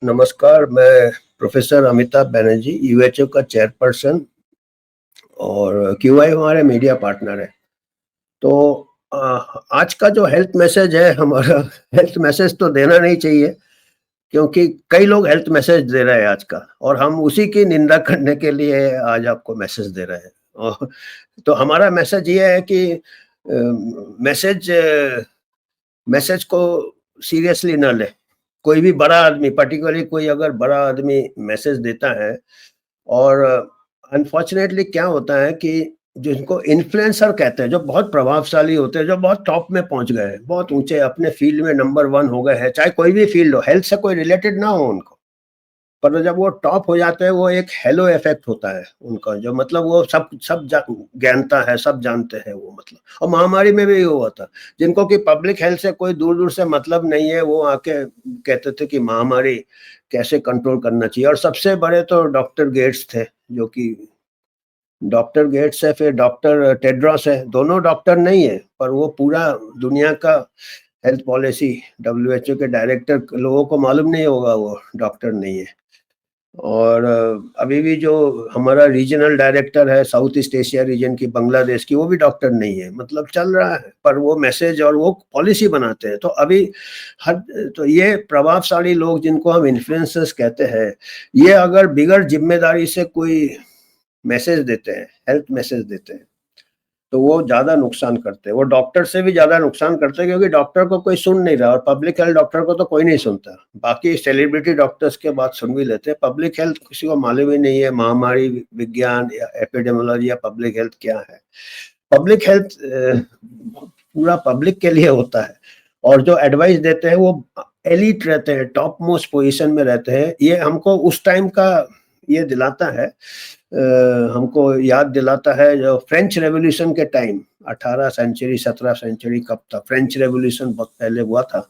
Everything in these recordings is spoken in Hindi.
नमस्कार, मैं प्रोफ़ेसर अमिताभ बनर्जी, यूएचओ का चेयरपर्सन और क्यूआई हमारे मीडिया पार्टनर है। तो अ, आज का जो हेल्थ मैसेज है हमारा हेल्थ मैसेज तो देना नहीं चाहिए क्योंकि कई लोग हेल्थ मैसेज दे रहे हैं आजकल और हम उसी की निंदा करने के लिए आज आपको मैसेज दे रहे हैं। और तो हमारा मैसेज ये है कि मैसेज मैसेज को सीरियसली ना लें। कोई भी बड़ा आदमी पर्टिकुलरली कोई अगर बड़ा आदमी मैसेज देता है और अनफॉर्चुनेटली क्या होता है कि जिनको इन्फ्लुएंसर कहते हैं, जो बहुत प्रभावशाली होते हैं, जो बहुत टॉप में पहुँच गए हैं, बहुत ऊँचे अपने फ़ील्ड में नंबर 1 हो गए हैं, चाहे कोई भी फ़ील्ड हो, हेल्थ से कोई रिलेटेड ना हो उनको। पर जब वो टॉप हो जाते हैं, वो एक हेलो इफ़ेक्ट होता है उनका, जो मतलब वो सब सब जा ज्ञानता है, सब जानते हैं वो मतलब। और महामारी में भी ये हुआ था, जिनको कि पब्लिक हेल्थ से कोई दूर-दूर से मतलब नहीं है, वो आके कहते थे कि महामारी कैसे कंट्रोल करना चाहिए और सबसे बड़े तो डॉक्टर गेट्स थे, जो कि डॉक्टर गेट्स है, फिर डॉक्टर टेड्रोस है, दोनों डॉक्टर नहीं है, पर वो पूरा दुनिया का हेल्थ पॉलिसी डब्ल्यूएचओ के डायरेक्टर लोगों को मालूम नहीं होगा वो डॉक्टर नहीं है। और अभी भी जो हमारा रीजनल डायरेक्टर है साउथ ईस्ट एशिया रीजन की बांग्लादेश की, वो भी डॉक्टर नहीं है। मतलब चल रहा है, पर वो मैसेज और वो पॉलिसी बनाते हैं। तो अभी हर तो ये प्रभावशाली लोग जिनको हम इन्फ्लुएंसर्स कहते हैं, ये अगर बिगड़ ज़िम्मेदारी से कोई मैसेज देते हैं, हेल्थ मैसेज देते हैं, तो वो ज़्यादा नुकसान करते हैं। वो डॉक्टर से भी ज़्यादा नुकसान करते हैं क्योंकि डॉक्टर को कोई सुन नहीं रहा और पब्लिक हेल्थ डॉक्टर को तो कोई नहीं सुनता। बाकी सेलिब्रिटी डॉक्टर्स की बात सुन भी लेते हैं, पब्लिक हेल्थ किसी को मालूम ही नहीं है महामारी विज्ञान या एपिडेमियोलॉजी या पब्लिक हेल्थ क्या है। पब्लिक हेल्थ पूरा पब्लिक के लिए होता है और जो एडवाइस देते हैं वो एलीट रहते हैं, टॉप मोस्ट पोज़ीशन में रहते हैं। ये हमको उस टाइम का ये दिलाता है, हमको याद दिलाता है जो फ्रेंच रेवोल्यूशन के टाइम 18 सेंचुरी 17 सेंचुरी कब था, फ्रेंच रेवोल्यूशन बहुत पहले हुआ था।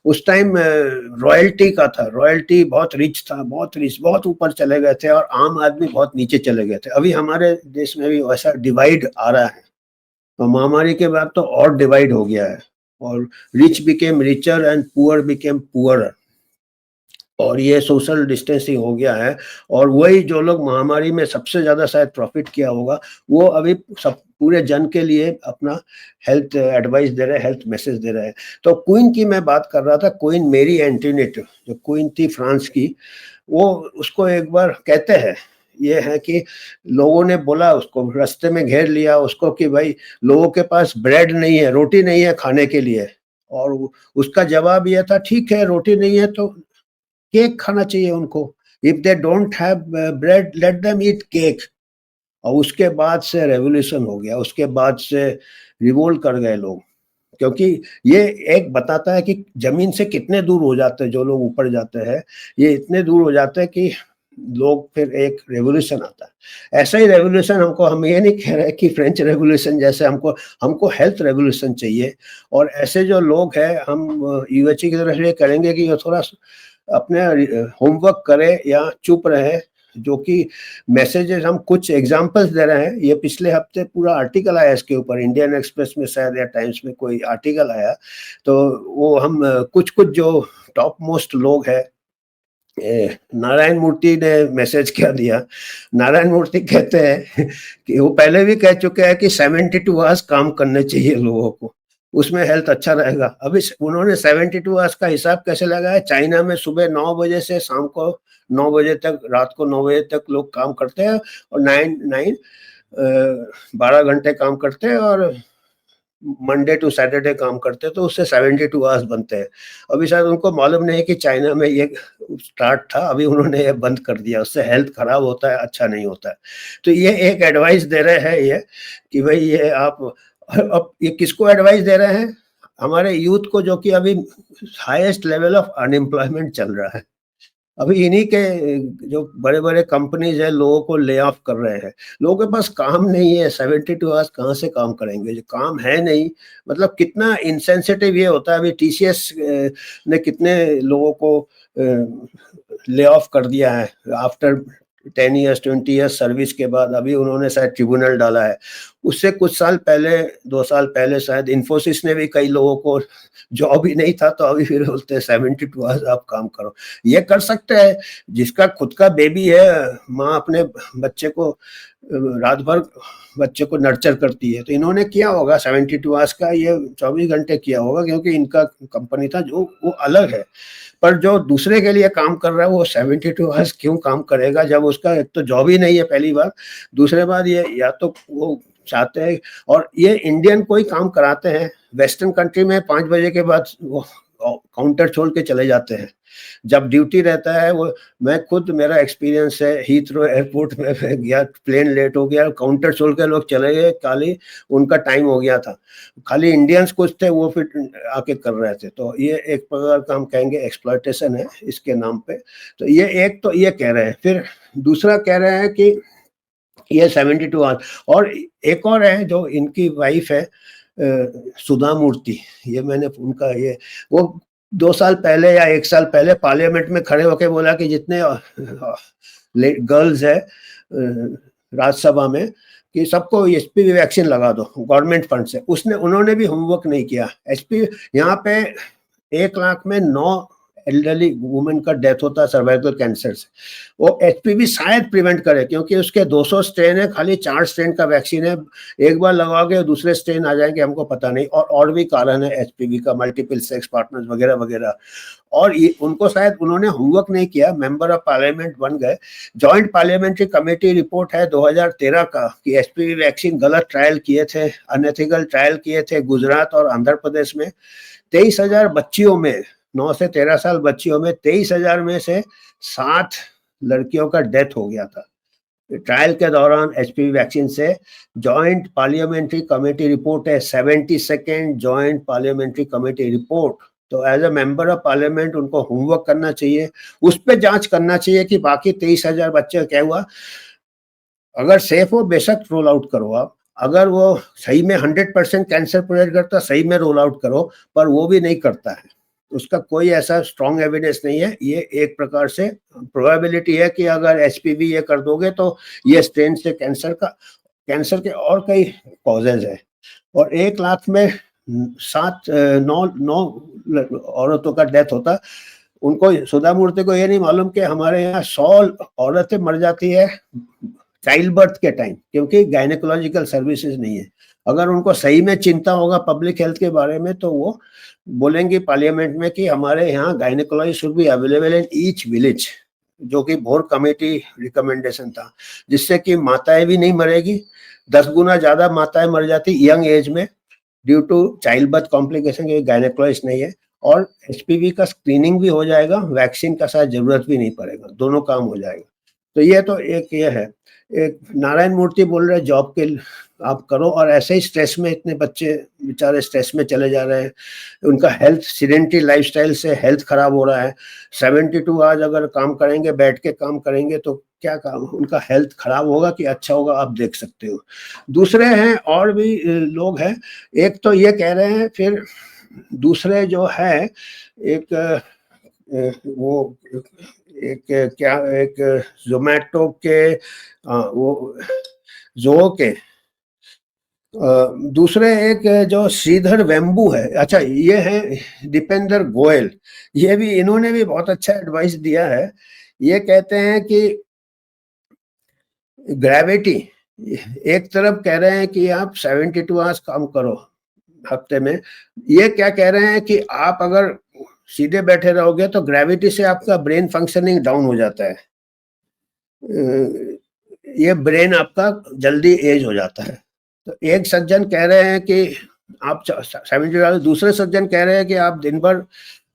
उस टाइम रॉयल्टी का था, रॉयल्टी बहुत रिच था, बहुत रिच, बहुत ऊपर चले गए थे और आम आदमी बहुत नीचे चले गए थे। अभी हमारे देश में भी वैसा डिवाइड आ रहा है। तो महामारी के बाद तो और डिवाइड हो गया है और rich became richer and poor became poorer. और ये सोशल डिस्टेंसिंग हो गया है और वही जो लोग महामारी में सबसे ज़्यादा शायद प्रॉफ़िट किया होगा, वो अभी सब पूरे जन के लिए अपना हेल्थ एडवाइस दे रहे हैं, हेल्थ मैसेज दे रहे हैं। तो क्वीन की मैं बात कर रहा था, क्वीन मेरी एंटोनेट जो क्वीन थी फ्रांस की, वो उसको एक बार कहते हैं, ये है कि लोगों ने बोला उसको, रास्ते में घेर लिया उसको कि भाई लोगों के पास ब्रेड नहीं है, रोटी नहीं है खाने के लिए और उसका जवाब ये था, ठीक है रोटी नहीं है तो केक खाना चाहिए उनको। If they don't have bread let them eat cake. और उसके बाद से रेवोल्यूशन हो गया, उसके बाद से रिवोल्ट कर गए लोग। क्योंकि ये एक बताता है कि ज़मीन से कितने दूर हो जाते हैं जो लोग ऊपर जाते हैं, ये इतने दूर हो जाते हैं कि लोग फिर एक रेवोल्यूशन आता है। ऐसा ही रेवोल्यूशन हमको, हम ये नहीं कह रहे कि फ्रेंच रेवोल्यूशन जैसे हमको हमको हेल्थ रेवोल्यूशन चाहिए और ऐसे जो लोग हैं हम यूएचए की तरफ से ये करेंगे कि ये थोड़ा अपने होमवर्क करें या चुप रहे, जो कि मैसेजेस हम कुछ एग्जांपल्स दे रहे हैं। ये पिछले हफ्ते पूरा आर्टिकल आया इसके ऊपर, इंडियन एक्सप्रेस में शायद या टाइम्स में कोई आर्टिकल आया, तो वो हम कुछ-कुछ जो टॉप मोस्ट लोग हैं, नारायण मूर्ति ने मैसेज क्या दिया। नारायण मूर्ति कहते हैं कि वो पहले भी कह चुके हैं कि 72 आवर्स काम करने चाहिए लोगों को, उसमें हेल्थ अच्छा रहेगा। अभी उन्होंने 72 आवर्स का हिसाब कैसे लगाया, चाइना में सुबह 9 बजे से शाम को 9 बजे तक, रात को 9 बजे तक लोग काम करते हैं और 12 घंटे काम करते हैं और मंडे टू सैटरडे काम करते हैं, तो उससे 72 आवर्स बनते हैं। अभी शायद उनको मालूम नहीं कि चाइना में ये स्टार्ट था, अभी उन्होंने ये बंद कर दिया, उससे हेल्थ खराब होता है, अच्छा नहीं होता है। तो ये एक एडवाइस दे रहे हैं ये कि भई ये आप, अब ये किसको एडवाइस दे रहे हैं? हमारे यूथ को, जो कि अभी हाईएस्ट लेवल ऑफ अनएम्प्लॉयमेंट चल रहा है। अभी इन्हीं के जो बड़े-बड़े कंपनीज़ हैं, लोगों को ले ऑफ कर रहे हैं। लोगों के पास काम नहीं है, 72 आवर्स कहाँ से काम करेंगे? जो काम है नहीं, मतलब कितना इनसेंसिटिव ये होता है। अभी टीसीएस ने कितने लोगों को ले ऑफ कर दिया है आफ्टर 10 इयर्स, 20 इयर्स सर्विस के बाद। अभी उन्होंने शायद ट्रिब्यूनल डाला है। उससे कुछ साल पहले, 2 साल पहले शायद इन्फोसिस ने भी कई लोगों को जॉब ही नहीं था तो अभी फिर बोलते हैं 72 आवर्स आप काम करो। ये कर सकते हैं, जिसका खुद का बेबी है, माँ अपने बच्चे को रात भर बच्चे को नर्चर करती है, तो इन्होंने किया होगा 72 आवर्स का, ये 24 घंटे किया होगा, क्योंकि इनका कंपनी था जो वो अलग है। पर जो दूसरे के लिए काम कर रहा है वो 72 आवर्स क्यों काम करेगा, जब उसका एक तो जॉब ही नहीं है पहली बार, दूसरे बार ये या तो वो चाहते हैं, और ये इंडियन कोई काम कराते हैं वेस्टर्न कंट्री में 5 बजे के बाद वो काउंटर छोड़ के चले जाते हैं, जब ड्यूटी रहता है वो। मैं खुद, मेरा एक्सपीरियंस है, हीथ्रो एयरपोर्ट में मैं गया, प्लेन लेट हो गया, काउंटर छोड़ के लोग चले गए, खाली उनका टाइम हो गया था, खाली इंडियंस कुछ थे वो फिर आके कर रहे थे। तो ये एक प्रकार का हम कहेंगे एक्सप्लॉयटेशन है इसके नाम पे। तो ये एक तो ये कह रहे हैं, फिर दूसरा कह रहे हैं कि ये 72 आवर्स, और एक और है जो इनकी वाइफ है सुधा मूर्ति, ये मैंने उनका ये वो 2 साल पहले या 1 साल पहले पार्लियामेंट में खड़े होकर बोला कि जितने गर्ल्स है राज्यसभा में कि सबको एचपीवी वैक्सीन लगा दो गवर्नमेंट फंड से। उन्होंने भी होमवर्क नहीं किया। एचपीवी यहाँ पे 1 लाख में 9 एल्डरली वुमेन का डेथ होता है सर्वाइकल कैंसर से। वो एचपीवी शायद प्रिवेंट करे, क्योंकि उसके 200 स्ट्रेन है, खाली 4 स्ट्रेन का वैक्सीन है, एक बार लगाओगे दूसरे स्ट्रेन आ जाएंगे, हमको पता नहीं। और भी कारण है एचपीवी का, मल्टीपल सेक्स पार्टनर्स वगैरह वगैरह। और ये उनको शायद उन्होंने होमवर्क नहीं किया, मेंबर ऑफ पार्लियामेंट बन गए। जॉइंट पार्लियामेंट्री कमेटी रिपोर्ट है 2013 का कि एचपीवी वैक्सीन गलत ट्रायल किए थे, अनएथिकल ट्रायल किए थे गुजरात और आंध्र प्रदेश में। 23,000 बच्चियों में, 9 से 13 साल बच्चियों में 23,000 में से 7 लड़कियों का डेथ हो गया था ट्रायल के दौरान एचपीवी वैक्सीन से। जॉइंट पार्लियामेंट्री कमेटी रिपोर्ट है, 72nd joint parliamentary committee report. तो as a member of parliament उनको होमवर्क करना चाहिए, उस पर जांच करना चाहिए कि बाकी 23,000 बच्चे क्या हुआ। अगर सेफ हो बेशक रोल आउट करो आप, अगर वो सही में 100% कैंसर प्रिवेंट करता सही में रोल आउट करो, पर वो भी नहीं करता है, उसका कोई ऐसा स्ट्रॉन्ग एविडेंस नहीं है। ये एक प्रकार से प्रोबेबिलिटी है कि अगर एचपीवी ये कर दोगे तो ये स्ट्रेन से कैंसर के और कई कॉजेज है। और 1 लाख में 9 औरतों का डेथ होता। उनको, सुधा मूर्ति को ये नहीं मालूम कि हमारे यहाँ 100 औरतें मर जाती है चाइल्ड बर्थ के टाइम, क्योंकि गायनेकोलॉजिकल सर्विसेज नहीं है। अगर उनको सही में चिंता होगा पब्लिक हेल्थ के बारे में तो वो बोलेंगे पार्लियामेंट में कि हमारे यहाँ gynaecologist should be available in each village, जो कि भोर कमेटी रिकमेंडेशन था, जिससे कि माताएं भी नहीं मरेगी। 10 गुना ज्यादा माताएं मर जाती यंग एज में due to child birth complication, के गायनेकोलॉजिस्ट नहीं है। और एचपीवी का स्क्रीनिंग भी हो जाएगा, वैक्सीन का शायद जरूरत भी नहीं पड़ेगा, दोनों काम हो जाएगा। तो ये तो एक ये है। एक नारायण मूर्ति बोल रहे जॉब के आप करो, और ऐसे ही स्ट्रेस में इतने बच्चे बेचारे स्ट्रेस में चले जा रहे हैं, उनका हेल्थ, सीडेंटरी लाइफस्टाइल से हेल्थ खराब हो रहा है। 72 आवर्स अगर काम करेंगे, बैठ के काम करेंगे तो क्या काम, उनका हेल्थ खराब होगा कि अच्छा होगा, आप देख सकते हो। दूसरे हैं और भी लोग हैं, एक तो ये कह रहे हैं, फिर दूसरे जो है एक वो एक क्या, एक जोमेटो के वो जो के दूसरे एक जो श्रीधर वेम्बू है, अच्छा ये है दीपेंद्र गोयल, ये भी, इन्होंने भी बहुत अच्छा एडवाइस दिया है। ये कहते हैं कि ग्रेविटी, एक तरफ कह रहे हैं कि आप 72 आवर्स काम करो हफ्ते में, ये क्या कह रहे हैं कि आप अगर सीधे बैठे रहोगे तो ग्रेविटी से आपका ब्रेन फंक्शनिंग डाउन हो जाता है, ये ब्रेन आपका जल्दी एज हो जाता है। तो एक सज्जन कह रहे हैं कि आप 70, दूसरे सज्जन कह रहे हैं कि आप दिन भर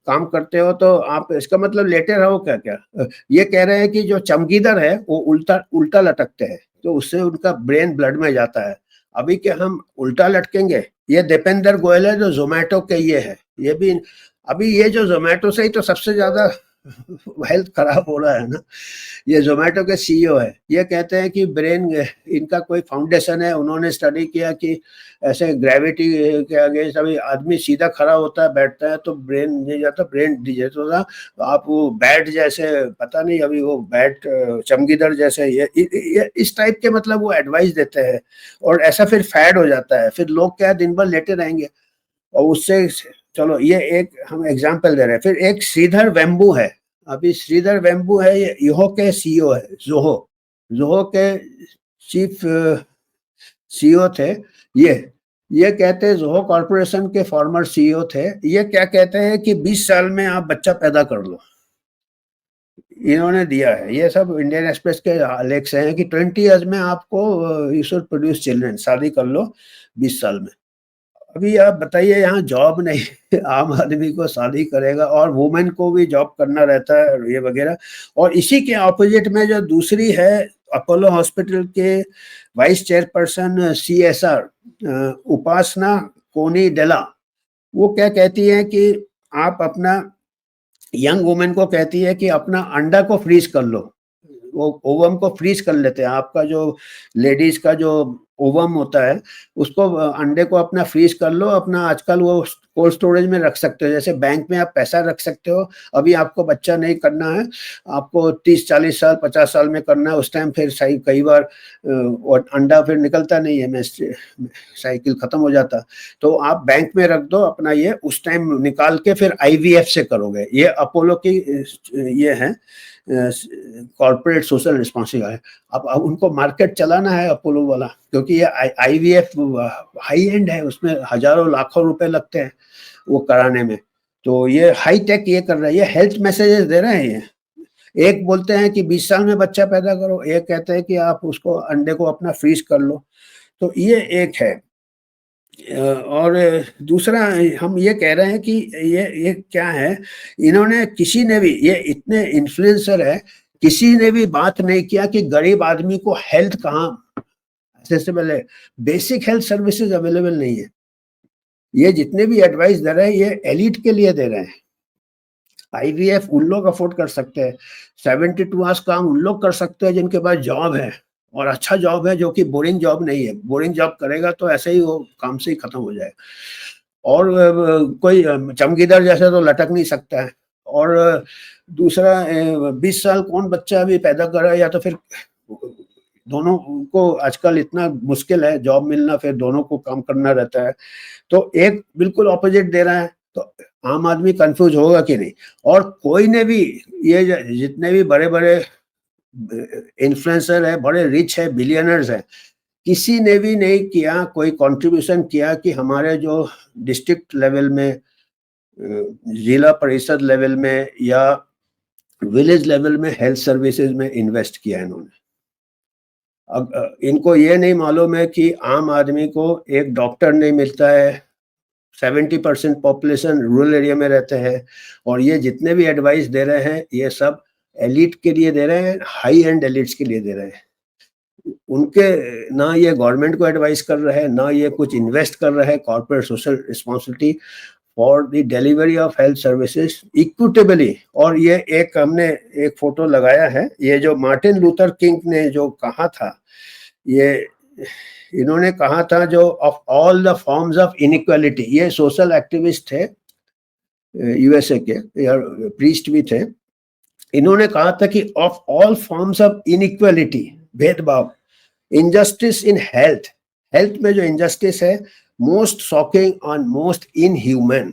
काम करते हो तो आप, इसका मतलब लेटे रहो क्या क्या। ये कह रहे हैं कि जो चमगीदड़ है वो उल्टा लटकते हैं, तो उससे उनका ब्रेन ब्लड में जाता है। अभी के हम उल्टा लटकेंगे। ये दीपेंद्र गोयल है जो जोमेटो के ये है, ये भी अभी ये जो जोमेटो से ही तो सबसे ज्यादा हेल्थ खराब हो रहा है ना। ये ज़ोमैटो के सीईओ है, ये कहते हैं कि ब्रेन, इनका कोई फाउंडेशन है, उन्होंने स्टडी किया कि ऐसे ग्रेविटी के अगेंस्ट अभी आदमी सीधा खड़ा होता है, बैठता है तो ब्रेन नहीं जाता, ब्रेन डिजेट होता। आप वो बैट जैसे, पता नहीं अभी वो बैट चमगीदड़ जैसे, ये इस टाइप के मतलब वो एडवाइस देते हैं, और ऐसा फिर फैड हो जाता है, फिर लोग क्या है दिन भर लेटे रहेंगे, और उससे, चलो ये एक हम एग्जांपल दे रहे हैं। फिर एक श्रीधर वेम्बू है, अभी श्रीधर वेम्बू है, ये जोहो के सीईओ है, जोहो जोहो के चीफ सीईओ थे। ये कहते हैं, जोहो कॉर्पोरेशन के फॉर्मर सीईओ थे, ये क्या कहते हैं कि 20 साल में आप बच्चा पैदा कर लो, इन्होंने दिया है। ये सब इंडियन एक्सप्रेस के लेख से हैं कि 20 इयर्स में आपको यू शुड प्रोड्यूस चिल्ड्रन, शादी कर लो 20 साल में। अभी आप बताइए, यहाँ जॉब नहीं आम आदमी को शादी करेगा, और वुमेन को भी जॉब करना रहता है, ये वगैरह। और इसी के ऑपोजिट में जो दूसरी है, अपोलो हॉस्पिटल के वाइस चेयरपर्सन सीएसआर उपासना कोनिडेला, वो क्या कहती है कि आप अपना, यंग वुमेन को कहती है कि अपना अंडा को फ्रीज कर लो, वो ओवम को फ्रीज कर लेते हैं। आपका जो लेडीज का जो ओवम होता है, उसको अंडे को अपना फ्रीज कर लो, अपना आजकल वो कोल्ड स्टोरेज में रख सकते हो, जैसे बैंक में आप पैसा रख सकते हो। अभी आपको बच्चा नहीं करना है, आपको 30-40 साल 50 साल में करना है, उस टाइम फिर सही कई बार अंडा फिर निकलता नहीं है, साइकिल खत्म हो जाता, तो आप बैंक में रख दो अपना, ये उस टाइम निकाल के फिर आईवीएफ से करोगे। ये अपोलो की ये है कॉर्पोरेट सोशल रिस्पॉन्सिबिलिटी है। अब उनको मार्केट चलाना है अपोलो वाला, क्योंकि ये आईवीएफ हाई एंड है, उसमें हजारों लाखों रुपए लगते हैं वो कराने में। तो ये हाई टेक ये कर रहा है, ये हेल्थ मैसेजेस दे रहे हैं। ये एक बोलते हैं कि 20 साल में बच्चा पैदा करो, एक कहते हैं कि आप उसको अंडे को अपना फ्रीज कर लो। तो ये एक है। और दूसरा हम ये कह रहे हैं कि ये क्या है, इन्होंने किसी ने भी, ये इतने इन्फ्लुएंसर है, किसी ने भी बात नहीं किया कि गरीब आदमी को हेल्थ कहाँ एक्सेसिबल है, बेसिक हेल्थ सर्विसेज अवेलेबल नहीं है। ये जितने भी एडवाइस दे रहे हैं, ये एलिट के लिए दे रहे हैं। आईवीएफ उन लोग अफोर्ड कर सकते हैं, 72 आवर्स काम उन लोग कर सकते हैं जिनके पास जॉब है, और अच्छा जॉब है, जो कि बोरिंग जॉब नहीं है। बोरिंग जॉब करेगा तो ऐसे ही वो काम से ही खत्म हो जाएगा, और कोई चमगीदड़ जैसे तो लटक नहीं सकता है। और दूसरा 20 साल कौन बच्चा अभी पैदा कर रहा है, या तो फिर दोनों को आजकल इतना मुश्किल है जॉब मिलना, फिर दोनों को काम करना रहता है। तो एक बिल्कुल ऑपोजिट दे रहा है, तो आम आदमी कंफ्यूज होगा कि नहीं। और कोई ने भी, ये जितने भी बड़े बड़े इन्फ्लुएंसर है, बड़े रिच है, बिलियनर्स है, किसी ने भी नहीं किया, कोई कंट्रीब्यूशन किया कि हमारे जो डिस्ट्रिक्ट लेवल में, जिला परिषद लेवल में, या विलेज लेवल में हेल्थ सर्विसेज में इन्वेस्ट किया इन्होंने। अब इनको ये नहीं मालूम है कि आम आदमी को एक डॉक्टर नहीं मिलता है, 70% पॉपुलेशन रूरल एरिया में रहते हैं, और ये जितने भी एडवाइस दे रहे हैं, ये सब एलिट के लिए दे रहे हैं, हाई एंड एलिट्स के लिए दे रहे हैं। उनके, ना ये गवर्नमेंट को एडवाइस कर रहे हैं, ना ये कुछ इन्वेस्ट कर रहे हैं corporate social responsibility for the delivery of health services equitably. और ये एक हमने एक फोटो लगाया है, ये जो मार्टिन लूथर किंग ने जो कहा था, ये इन्होंने कहा था, जो of all the forms of inequality, ये सोशल एक्टिविस्ट थे यूएसए के, प्रीस्ट भी थे। इन्होंने कहा था कि of all forms of inequality, भेदभाव, इनजस्टिस इन हेल्थ, हेल्थ में जो इनजस्टिस है, मोस्ट शॉकिंग और most inhuman.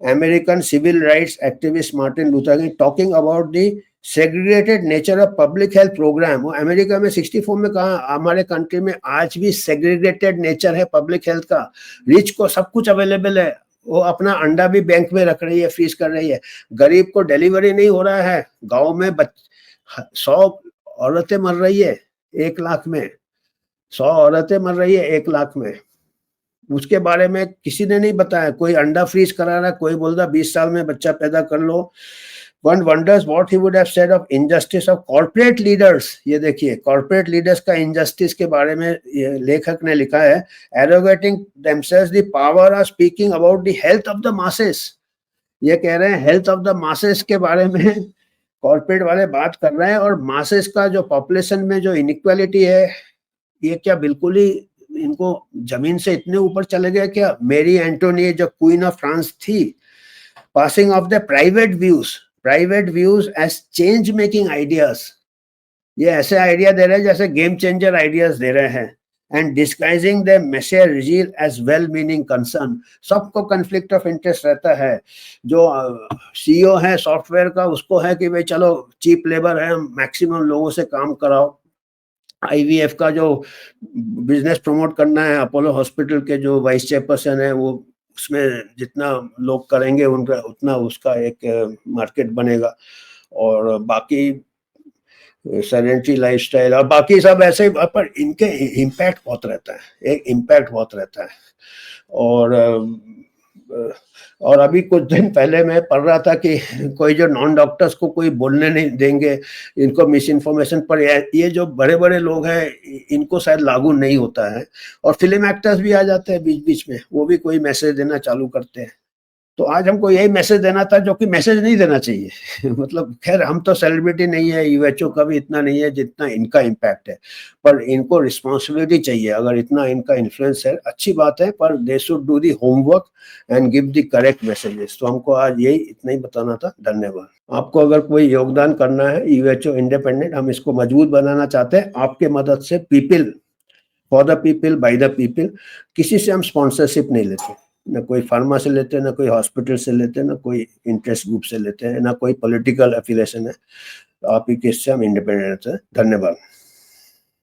American civil rights activist Martin Luther King talking about the segregated nature of public health programme. वो अमेरिका में 64 में कहा, हमारे कंट्री में आज भी सेग्रीगेटेड नेचर है पब्लिक हेल्थ का। रिच को सब कुछ अवेलेबल है, वो अपना अंडा भी बैंक में रख रही है, फ्रीज कर रही है। गरीब को डिलीवरी नहीं हो रहा है, गांव में 100 औरतें मर रही है 1 लाख में, 100 औरतें मर रही है 1 लाख में। उसके बारे में किसी ने नहीं बताया। कोई अंडा फ्रीज करा रहा है, कोई बोल रहा 20 साल में बच्चा पैदा कर लो। One wonders what he would have said of injustice of corporate leaders। ये देखिए, corporate leaders का injustice के बारे में ये लेखक ने लिखा है, arrogating themselves the power of speaking about the health of the masses। ये कह रहे हैं हेल्थ ऑफ द मासेस के बारे में कॉर्पोरेट वाले बात कर रहे हैं, और मासेस का जो पॉपुलेशन में जो इनइक्वालिटी है, ये क्या बिल्कुल ही इनको जमीन से इतने ऊपर चले गए क्या? मेरी एंटोनी जो क्वीन ऑफ फ्रांस थी, passing of the private views as change making ideas, ये ऐसे आइडिया दे रहे हैं जैसे गेम चेंजर आइडियाज दे रहे हैं, एंड डिस्गाइजिंग द मैसेज रिजील एज वेल मीनिंग कंसर्न। सबको कन्फ्लिक्ट ऑफ इंटरेस्ट रहता है। जो सीईओ है सॉफ्टवेयर का, उसको है कि भाई चलो चीप लेबर है, मैक्सिमम लोगों से काम कराओ। आईवीएफ का जो बिजनेस प्रमोट करना है, अपोलो हॉस्पिटल के जो वाइस चेयरपर्सन है, वो उसमें जितना लोग करेंगे उनका उतना उसका एक मार्केट बनेगा। और बाकी सेडेंटरी लाइफस्टाइल और बाकी सब ऐसे, पर इनके इम्पैक्ट बहुत रहता है, एक इम्पैक्ट बहुत रहता है। और अभी कुछ दिन पहले मैं पढ़ रहा था कि कोई जो नॉन डॉक्टर्स को कोई बोलने नहीं देंगे, इनको मिस इन्फॉर्मेशन, पर ये जो बड़े बड़े लोग हैं इनको शायद लागू नहीं होता है। और फिल्म एक्टर्स भी आ जाते हैं बीच बीच में, वो भी कोई मैसेज देना चालू करते हैं। तो आज हमको यही मैसेज देना था, जो कि मैसेज नहीं देना चाहिए मतलब खैर हम तो सेलिब्रिटी नहीं है, यूएचओ का भी इतना नहीं है जितना इनका इम्पैक्ट है, पर इनको रिस्पॉन्सिबिलिटी चाहिए। अगर इतना इनका इन्फ्लुएंस है, अच्छी बात है, पर they should do the homework and give the correct messages. तो हमको आज यही इतना ही बताना था। धन्यवाद। आपको अगर कोई योगदान करना है यूएचओ इंडिपेंडेंट, हम इसको मजबूत बनाना चाहते हैं आपके मदद से, people for the people by the people. किसी से हम स्पॉन्सरशिप नहीं लेते, ना कोई फार्मा से लेते हैं, ना कोई हॉस्पिटल से लेते हैं, ना कोई इंटरेस्ट ग्रुप से लेते हैं, ना कोई पॉलिटिकल एफिलिएशन है। आप ही के इससे हम इंडिपेंडेंट हैं। धन्यवाद।